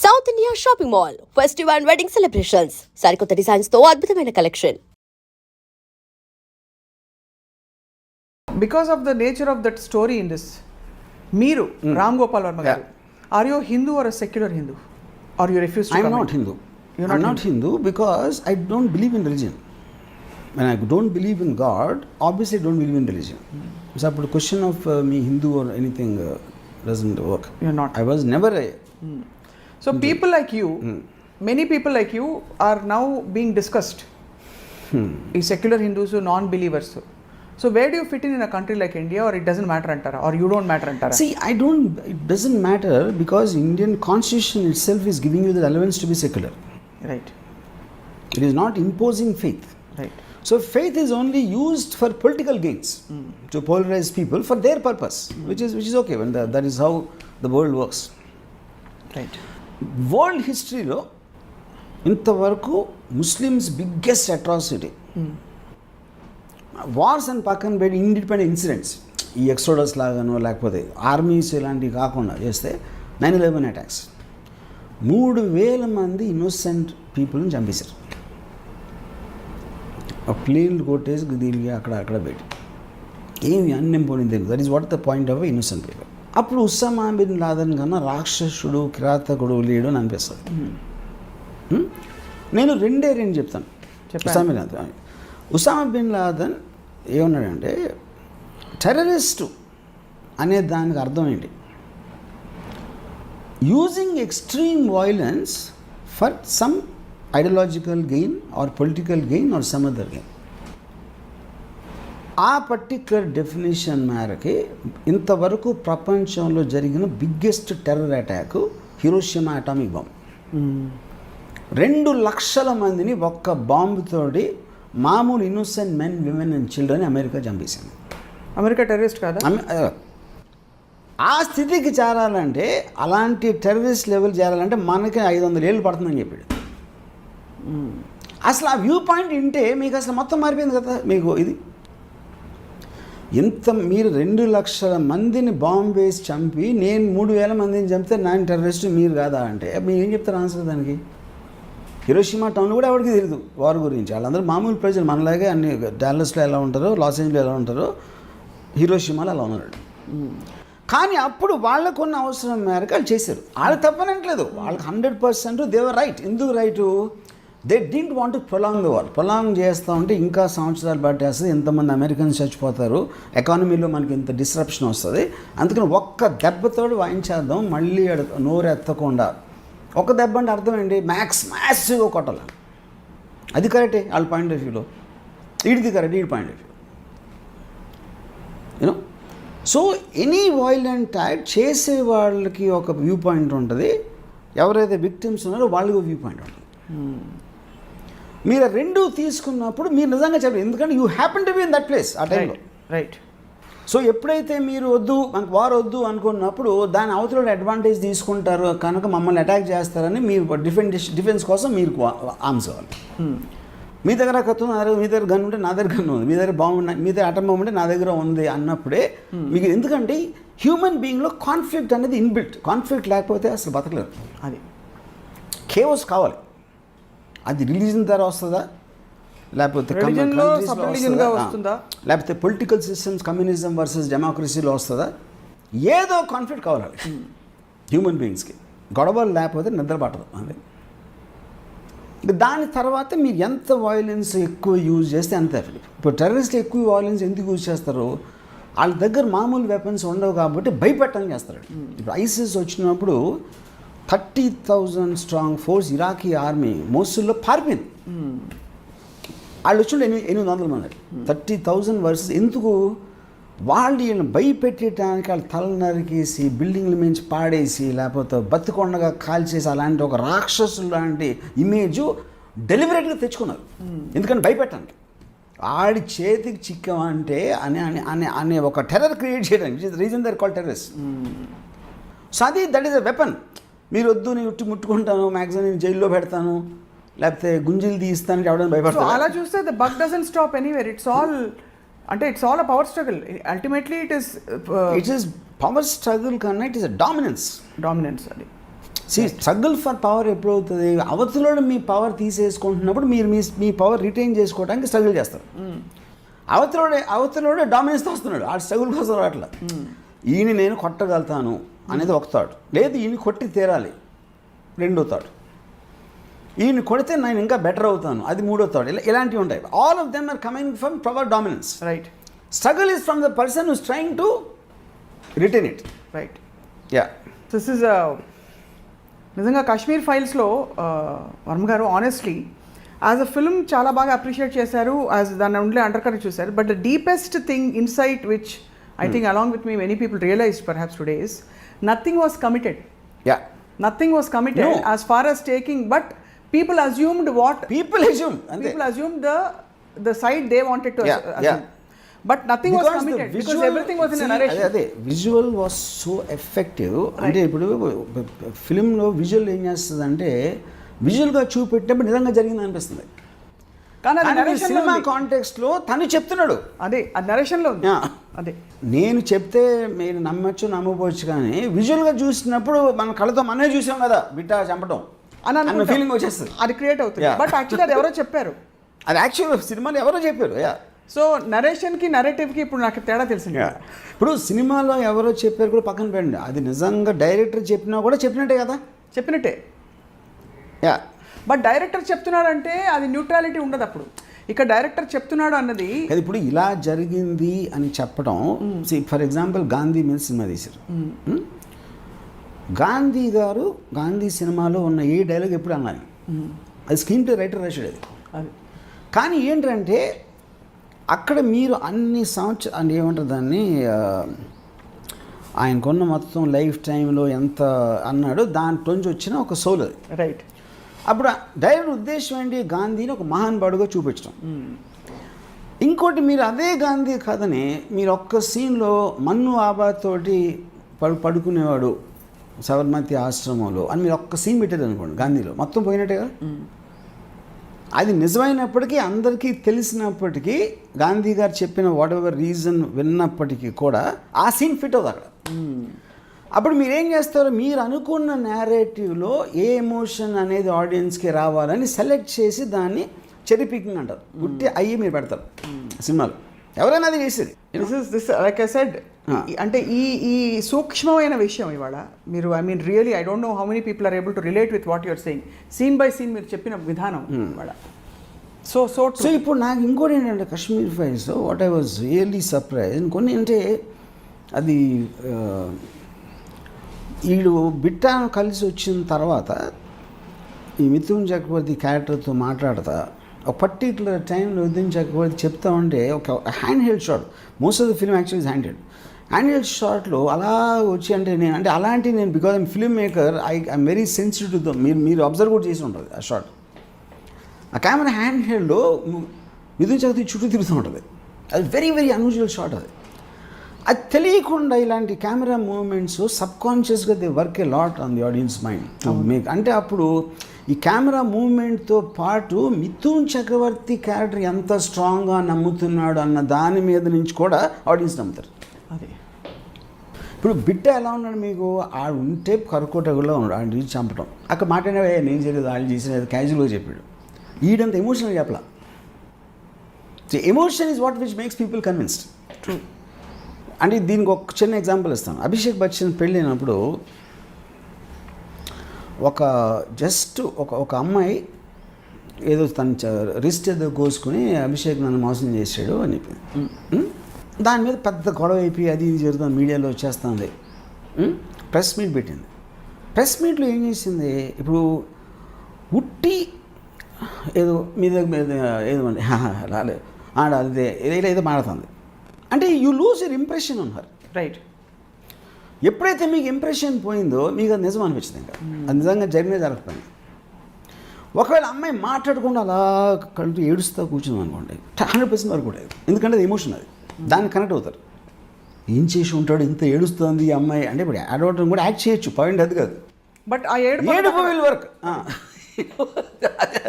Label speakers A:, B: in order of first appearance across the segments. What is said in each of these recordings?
A: South India shopping mall festive and wedding celebrations సరికొత్త designs తో అద్భుతమైన collection.
B: Because of the nature of that story in this, Meeru, Ram Gopal Varma garu, are you a Hindu or a secular Hindu? Or you refuse to
C: I'm
B: come
C: not
B: in?
C: Hindu.
B: You're
C: I'm
B: not
C: not Hindu because I don't believe in religion. When I don't believe in God, obviously I don't believe in religion. So the question of me Hindu or anything doesn't work.
B: You're not.
C: I was never a...
B: So people like you, many people like you are now being discussed. Is secular Hindus or non-believers. So where do you fit in a country like India, or it doesn't matter antara, or you don't matter antara?
C: See, it doesn't matter because Indian constitution itself is giving you the allowance to be secular.
B: Right.
C: It is not imposing faith.
B: Right.
C: So faith is only used for political gains, to polarize people for their purpose, which is okay. When that is how the world works.
B: Right.
C: World హిస్టరీలో ఇంతవరకు Muslims biggest atrocity wars and పక్కన పెట్టి independent incidents ఈ exodus లాగానో లేకపోతే armies ఇలాంటివి కాకుండా చేస్తే 9/11 అటాక్స్ 3,000 మంది ఇన్నోసెంట్ పీపుల్ని చంపేశారు. ప్లేన్లు కొట్టేసి దీనికి అక్కడ పెట్టి ఏమి అన్నం పోయింది. That is what the point of innocent people. అప్పుడు ఉస్సామా బిన్ లాదెన్ కన్నా రాక్షసుడు కిరాతకుడు లేడు అని అనిపిస్తుంది. నేను రెండు చెప్తాను. ఉస్సామా బిన్ లాదెన్ ఏమన్నాడంటే టెర్రరిస్టు అనే దానికి అర్థం ఏంటి? Using extreme violence for some ideological gain or political gain or some other gain. ఆ పర్టిక్యులర్ డెఫినేషన్ మేరకి ఇంతవరకు ప్రపంచంలో జరిగిన biggest terror attack Hiroshima atomic bomb. 2 లక్షల మందిని ఒక్క బాంబుతోటి మామూలు innocent men, women and children America చంపేసింది.
B: అమెరికా టెర్రరిస్ట్ కాదా?
C: ఆ స్థితికి చేరాలంటే, అలాంటి టెర్రరిస్ట్ లెవెల్ చేరాలంటే మనకి 500 ఏళ్ళు పడుతుందని చెప్పాడు. అసలు ఆ వ్యూ పాయింట్ వింటే మీకు అసలు మొత్తం మారిపోయింది కదా. మీకు ఇది ఇంత మీరు 2 లక్షల మందిని బాంబు వేసి చంపి నేను 3,000 మందిని చంపితే నేను టెర్రరిస్ట్ మీరు కాదా అంటే మీరు ఏం చెప్తారు ఆన్సర్ దానికి? హిరోషిమా టౌన్ కూడా ఎవరికి తెలియదు వారి గురించి. వాళ్ళందరూ మామూలు ప్రజలు మనలాగే. అన్ని డాలస్లో ఎలా ఉంటారో, లాస్ ఏంజల్స్లో ఎలా ఉంటారో, హిరోషిమాలో అలా ఉన్నారు. కానీ అప్పుడు వాళ్ళకున్న అవసరం మేరకు వాళ్ళు చేశారు. వాళ్ళు తప్పనట్లేదు, వాళ్ళకి 100% దేవర్ రైట్. ఎందుకు right? They didn't want to prolong the war. Prolong చేస్తూ ఉంటే ఇంకా సంవత్సరాలు పట్టేస్తుంది, ఎంతమంది అమెరికన్స్ చచ్చిపోతారు, ఎకానమీలో మనకి ఇంత డిస్రప్షన్ వస్తుంది. అందుకని ఒక్క దెబ్బతోడు వాయించేద్దాం, మళ్ళీ నోరు ఎత్తకుండా. ఒక దెబ్బ అంటే అర్థం ఏంటి? మ్యాసివ్గా కొట్టాలి. అది కరెక్టే వాళ్ళ పాయింట్ ఆఫ్ వ్యూలో, ఇది కరెక్ట్ ఈ point of view. You know, so any violent act చేసే వాళ్ళకి ఒక వ్యూ పాయింట్ ఉంటుంది, ఎవరైతే విక్టిమ్స్ ఉన్నారో వాళ్ళకి ఒక వ్యూ పాయింట్ ఉంటుంది. మీరు 2 తీసుకున్నప్పుడు మీరు నిజంగా చెప్పారు, ఎందుకంటే you happen to be in that place ఆ టైంలో.
B: రైట్.
C: సో ఎప్పుడైతే మీరు వద్దు, మనకు వార్ వద్దు అనుకున్నప్పుడు దాని అవతల అడ్వాంటేజ్ తీసుకుంటారు కనుక మమ్మల్ని అటాక్ చేస్తారని మీరు డిఫెన్స్ కోసం మీరు ఆర్మ్స్ కావాలి. మీ దగ్గర కత్తి ఉంది, మీ దగ్గర గన్ ఉంటే నా దగ్గర గన్ ఉంది, మీ దగ్గర బాగుంది, మీ దగ్గర అటం బాంబు ఉంటే నా దగ్గర ఉంది అన్నప్పుడే మీకు. ఎందుకంటే హ్యూమన్ బీయింగ్లో కాన్ఫ్లిక్ట్ అనేది ఇన్బిల్ట్. కాన్ఫ్లిక్ట్ లేకపోతే అసలు బతకలేరు. అది కేవస్ కావాలి. అది రిలీజన్ ద్వారా వస్తుందా, లేకపోతే
B: వస్తుందా,
C: లేకపోతే పొలిటికల్ సిస్టమ్స్ కమ్యూనిజం వర్సెస్ డెమోక్రసీలో వస్తుందా, ఏదో కాన్ఫ్లిక్ట్ కావాలి హ్యూమన్ బీయింగ్స్కి. గొడవలు లేకపోతే నిద్ర పట్టదు. అదే దాని తర్వాత మీరు ఎంత వైలెన్స్ ఎక్కువ యూజ్ చేస్తే అంత ఎఫెక్ట్. ఇప్పుడు టెర్రరిస్ట్లు ఎక్కువ వైలెన్స్ ఎందుకు యూజ్ చేస్తారు? వాళ్ళ దగ్గర మామూలు వెపన్స్ ఉండవు కాబట్టి భయపెట్టడం చేస్తారు. ఇప్పుడు ఐసిస్ వచ్చినప్పుడు 30,000 స్ట్రాంగ్ ఫోర్స్ ఇరాకీ ఆర్మీ మోసుల్లో పారిపోయింది. వాళ్ళు వచ్చి 800 మంది. 30,000 వర్సెస్ ఎందుకు? వాళ్ళు వీళ్ళని భయపెట్టడానికి వాళ్ళ తల నరికేసి బిల్డింగ్ల మించి పాడేసి లేకపోతే బతికొండగా కాల్చేసి అలాంటి ఒక రాక్షసులు లాంటి ఇమేజ్ డెలిబరేట్గా తెచ్చుకున్నారు. ఎందుకంటే భయపెట్టడానికి. ఆడి చేతికి చిక్కమంటే అనే ఒక టెర్రర్ క్రియేట్ చేయడానికి reason they call terrorist. So అది దట్ ఈస్ అ వెపన్. మీరు వద్దు, నేను ముట్టుకుంటాను, మ్యాక్సిమం నేను జైల్లో పెడతాను, లేకపోతే గుంజీలు తీస్తానికి ఎవడని భయపడతాను.
B: అలా చూస్తే the bug doesn't stop anywhere. It's all a power struggle. Ultimately it is
C: power struggle కన్నా ఇట్ ఈస్ అ డామినెన్స్.
B: అది
C: స్ట్రగుల్ ఫర్ పవర్ ఎప్పుడు అవుతుంది, అవతలోడు మీ పవర్ తీసేసుకుంటున్నప్పుడు మీరు మీ పవర్ రిటైన్ చేసుకోవడానికి స్ట్రగుల్ చేస్తారు. అవతలోడే డామినెన్స్ వస్తున్నాడు, ఆ స్ట్రగుల్ కోసం అట్లా. ఈయన నేను కొట్టగలుగుతాను అనేది ఒక థాట్, లేదు ఈయన కొట్టి తీరాలి రెండో థాట్, ఈయన కొడితే నేను ఇంకా బెటర్ అవుతాను అది మూడో థాట్. ఇలాంటివి ఉంటాయి. All of them are coming from power dominance.
B: Right.
C: Struggle is from the person who's trying to retain it.
B: Right.
C: Yeah.
B: This is నిజంగా కాశ్మీర్ ఫైల్స్లో వర్మ గారు ఆనెస్ట్లీ యాజ్ అ ఫిల్మ్ చాలా బాగా అప్రిషియేట్ చేశారు, యాజ్ దాన్ని ఉండే అండర్ కరెక్ట్ చూశారు. But the deepest thing insight which I think along with me many people realised perhaps today is nothing was committed.
C: Yeah.
B: Nothing was committed as far as taking, but people assumed what
C: people assumed
B: the side they wanted to assume. But nothing was committed because everything was in a narration.
C: అదే visual was so effective. అంటే ఇప్పుడు ఫిల్మ్లో visual ఏం చేస్తుంది అంటే విజువల్గా చూపెట్టినప్పుడు నిజంగా జరిగింది అనిపిస్తుంది, కానీ సినిమా కాంటెక్స్ట్లో తను చెప్తున్నాడు.
B: అదే ఆ నరేషన్లో ఉంది. అదే
C: నేను చెప్తే మీరు నమ్మచ్చు నమ్మకపోవచ్చు, కానీ విజువల్గా చూసినప్పుడు మన కళ్ళతో మనమే చూసాం కదా బిడ్డ చంపడం అన్న ఫీలింగ్ వచ్చేస్తుంది,
B: అది క్రియేట్ అవుతుంది. బట్ యాక్చువల్లీ అది ఎవరో చెప్పారు,
C: అది యాక్చువల్ సినిమాలో ఎవరో చెప్పారు.
B: సో నరేషన్కి నరేటివ్కి ఇప్పుడు నాకు తేడా తెలిసింది.
C: ఇప్పుడు సినిమాలో ఎవరో చెప్పారు కూడా పక్కన పెట్టండి, అది నిజంగా డైరెక్టర్ చెప్పినా కూడా చెప్పినట్టే కదా,
B: చెప్పినట్టే.
C: యా.
B: బట్ డైరెక్టర్ చెప్తున్నాడంటే అది న్యూట్రాలిటీ ఉండదు. అప్పుడు ఇక్కడ డైరెక్టర్ చెప్తున్నాడు అన్నది
C: ఇప్పుడు ఇలా జరిగింది అని చెప్పడం. ఫర్ ఎగ్జాంపుల్ గాంధీ మీద సినిమా తీశారు. గాంధీ గారు గాంధీ సినిమాలో ఉన్న ఏ డైలాగ్ ఎప్పుడు అన్నాను, అది స్క్రీన్ ప్లే రైటర్ రాశాడు అది. కానీ ఏంటంటే అక్కడ మీరు అన్ని సంవత్సరాలు ఏమంటారు దాన్ని, ఆయనకున్న మొత్తం లైఫ్ టైంలో ఎంత అన్నాడు దాంట్లోంచి వచ్చిన ఒక సోల్ అది.
B: రైట్.
C: అప్పుడు డైరెక్ట్ ఉద్దేశం ఏంటి, గాంధీని ఒక మహానుభావుడుగా చూపించడం. ఇంకోటి మీరు అదే గాంధీ కథని మీరు ఒక్క సీన్లో మన్ను ఆబాద్ తోటి పడుకునేవాడు సబర్మతి ఆశ్రమంలో అని మీరు ఒక్క సీన్ పెట్టారు అనుకోండి, గాంధీలో మొత్తం పోయినట్టే కదా. అది నిజమైనప్పటికీ అందరికీ తెలిసినప్పటికీ గాంధీ గారు చెప్పిన వాట్ ఎవర్ రీజన్ విన్నప్పటికీ కూడా ఆ సీన్ ఫిట్ అవుతుంది అక్కడ. అప్పుడు మీరేం చేస్తారు, మీరు అనుకున్న నేరేటివ్లో ఏ ఎమోషన్ అనేది ఆడియన్స్కి రావాలని సెలెక్ట్ చేసి దాన్ని చెరీ పికింగ్ అంటారు, గుట్టి అయ్యి మీరు పెడతారు సినిమాలో. ఎవరైనా అది చేసేది.
B: దిస్ లైక్ ఐ సెడ్, అంటే ఈ సూక్ష్మమైన విషయం ఇవాళ మీరు I mean really I don't know how many people are able to relate with what your saying. Scene by scene మీరు చెప్పిన విధానం ఇవాళ సో
C: ఇప్పుడు నాకు ఇంకోటి ఏంటంటే Kashmir files what I was really surprise కొన్ని అంటే అది వీడు బిట్ట కలిసి వచ్చిన తర్వాత ఈ మిథున్ చక్రవర్తి క్యారెక్టర్తో మాట్లాడతా ఒక పర్టికులర్ టైంలో మిథున్ చక్రవర్తి చెప్తా ఉంటే ఒక hand held shot, most of the film actually hand held షాట్లో అలా వచ్చి అంటే నేను అంటే అలాంటి నేను because I'm film maker I'm very sensitive to మీరు అబ్జర్వ్ కూడా చేసి ఉంటుంది ఆ షాట్. ఆ కెమెరా హ్యాండ్ హెల్డ్లో మిథున్ చక్రవర్తి చుట్టూ తిరుగుతూ ఉంటుంది, అది వెరీ వెరీ అన్యూజువల్ షాట్. అది తెలియకుండా ఇలాంటి కెమెరా మూమెంట్స్ సబ్కాన్షియస్గా they work a lot on the audience mind to make. అంటే అప్పుడు ఈ కెమెరా మూమెంట్తో పాటు మిథున్ చక్రవర్తి క్యారెక్టర్ ఎంత స్ట్రాంగ్గా నమ్ముతున్నాడు అన్న దాని మీద నుంచి కూడా ఆడియన్స్ నమ్ముతారు.
B: అదే
C: ఇప్పుడు బిట్ట ఎలా ఉన్నాడు మీకు, ఆడు ఉంటే కరుకోటగుల్లో ఉన్నాడు, ఆడు చూసి చంపడం అక్కడ మాట్లాడే నేను చేయలేదు వాళ్ళు చేసినది క్యాజువల్గా చెప్పాడు. ఈడంత ఎమోషనల్ చెప్పలా. Emotion is what which makes people convinced.
B: True.
C: అంటే దీనికి ఒక చిన్న ఎగ్జాంపుల్ ఇస్తాను. అభిషేక్ బచ్చన్ పెళ్ళైనప్పుడు ఒక అమ్మాయి ఏదో తన రిస్ట్ ఏదో కోసుకుని అభిషేక్ నన్ను మోసం చేశాడు అని చెప్పి దాని మీద పెద్ద గొడవ అయిపోయి అది ఇది జరుగుతుంది, మీడియాలో వచ్చేస్తుంది. ప్రెస్ మీట్ పెట్టింది. ప్రెస్ మీట్లో ఏం చేసింది, ఇప్పుడు ఉట్టి ఏదో మీద ఏదో రాలేదు అదే ఏదో మాడుతుంది అంటే you lose your impression on her.
B: Right.
C: ఎప్పుడైతే మీకు ఇంప్రెషన్ పోయిందో మీకు అది నిజం అనిపించింది, ఇంకా అది నిజంగా జరగకపోయింది. ఒకవేళ అమ్మాయి మాట్లాడకుండా అలా కళ్ళు ఏడుస్తూ కూర్చుంది అనుకోండి 100% వరకు కూడా, ఎందుకంటే అది ఎమోషన్, అది దాన్ని కనెక్ట్ అవుతారు. ఏం చేసి ఉంటాడు ఇంత ఏడుస్తుంది ఈ అమ్మాయి అంటే ఇప్పుడు ఆడవటం కూడా యాక్ట్ చేయొచ్చు, పాయింట్ అది కాదు.
B: బట్ ఆ
C: ఏడుపు వర్క్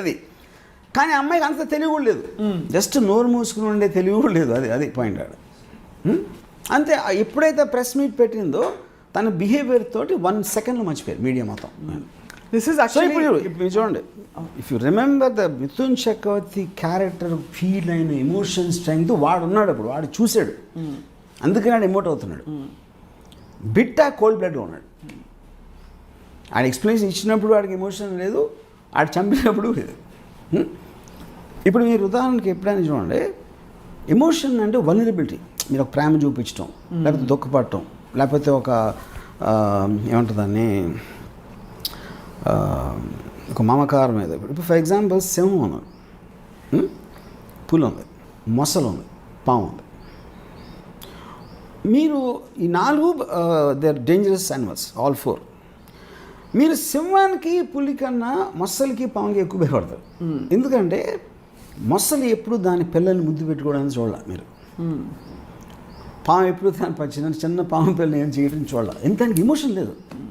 C: అది కానీ అమ్మాయికి అంత తెలివి కూడా లేదు, జస్ట్ నోరు మూసుకుని ఉండే తెలివి కూడా లేదు, అది పాయింట్ ఆడ. అంతే. ఎప్పుడైతే ప్రెస్ మీట్ పెట్టిందో తన బిహేవియర్ తోటి 1 సెకండ్లో మర్చిపోయారు మీడియా మొత్తం.
B: This is
C: సో
B: actually
C: ఇప్పుడు చూడండి, if you remember the Mithun Chakravarti character feel అయిన ఎమోషన్ స్ట్రెంగ్త్ వాడు ఉన్నాడు, అప్పుడు వాడు చూశాడు, అందుకని వాడు ఎమోట్ అవుతున్నాడు. బిట్టా కోల్డ్ బ్లడ్ ఉన్నాడు. ఆడ ఎక్స్ప్లెనేషన్ ఇచ్చినప్పుడు వాడికి ఎమోషన్ లేదు, ఆడ చంపినప్పుడు లేదు. ఇప్పుడు మీరు ఉదాహరణకి ఎప్పుడైనా చూడండి, ఎమోషన్ అంటే వల్నరబిలిటీ. మీరు ఒక ప్రేమ చూపించడం, లేకపోతే దుఃఖపడటం, లేకపోతే ఒక ఏమంటుంది దాన్ని, ఒక మమకారం మీద. ఇప్పుడు ఫర్ ఎగ్జాంపుల్ సింహం ఉంది, పులి ఉంది, మొసలు ఉంది, పాము ఉంది. మీరు ఈ 4 they are dangerous animals, all 4. మీరు సింహానికి, పులి కన్నా మొసలికి, పాముకి ఎక్కువ భయపడతారు. ఎందుకంటే మొసలు ఎప్పుడు దాని పిల్లల్ని ముద్దు పెట్టుకోవడానికి చూడాలి మీరు. పాము ఎప్పుడు దాని చిన్న పాము పిల్లల్ని ఏం చేయడం చూడాలి. ఎంత ఎమోషన్ లేదు.